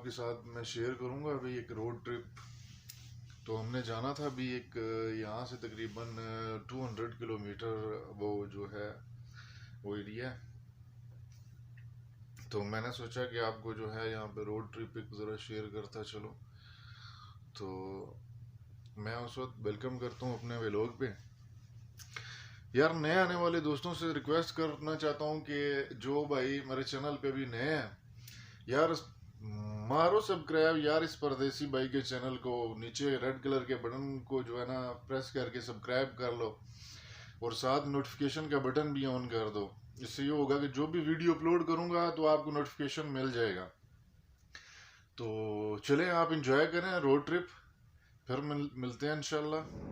आपके साथ मैं शेयर करूंगा। अभी एक रोड ट्रिप तो हमने जाना था अभी एक यहाँ से तकरीबन 200 किलोमीटर वो जो है वो एरिया है। तो मैंने सोचा कि आपको जो है यहाँ पे रोड ट्रिप एक ज़रा शेयर करता चलो। तो मैं उस वक्त वेलकम करता हूँ अपने व्लॉग पे। यार नए आने वाले दोस्तों से रिक्वेस्ट करना चाहता हूँ कि जो भाई मेरे चैनल पे भी नए हैं यार मारो सब्सक्राइब यार इस परदेसी भाई के चैनल को। नीचे रेड कलर के बटन को जो है ना प्रेस करके सब्सक्राइब कर लो और साथ नोटिफिकेशन का बटन भी ऑन कर दो। इससे ये होगा कि जो भी वीडियो अपलोड करूंगा तो आपको नोटिफिकेशन मिल जाएगा। तो चलें आप इंजॉय करें रोड ट्रिप, फिर मिलते हैं इंशाल्लाह।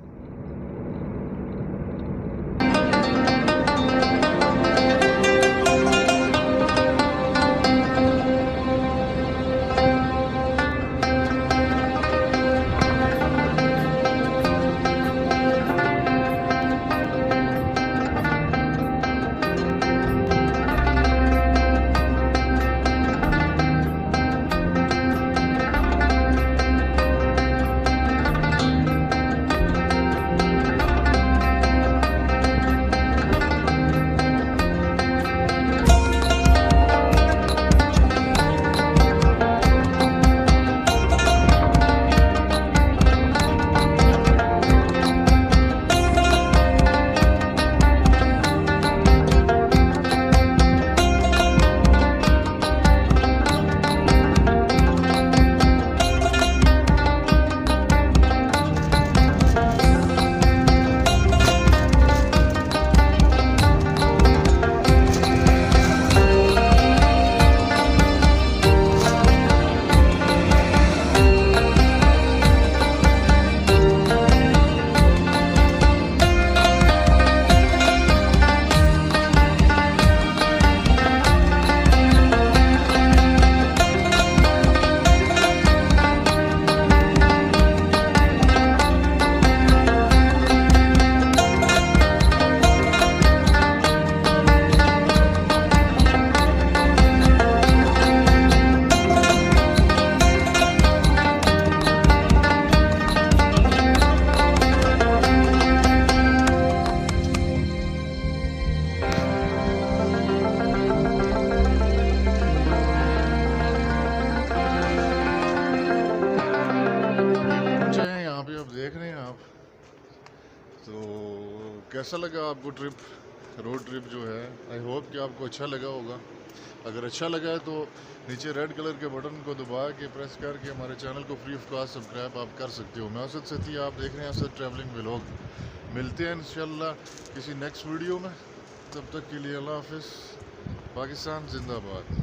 देख रहे हैं आप तो कैसा लगा आपको ट्रिप, रोड ट्रिप जो है। आई होप कि आपको अच्छा लगा होगा। अगर अच्छा लगा है तो नीचे रेड कलर के बटन को दबा के प्रेस करके हमारे चैनल को फ्री ऑफ कॉस्ट सब्सक्राइब आप कर सकते हो। मैं असद सती आप देख रहे हैं असद ट्रैवलिंग व्लॉग। मिलते हैं इंशाल्लाह किसी नेक्स्ट वीडियो में। तब तक के लिए अल्लाह हाफिज़। पाकिस्तान जिंदाबाद।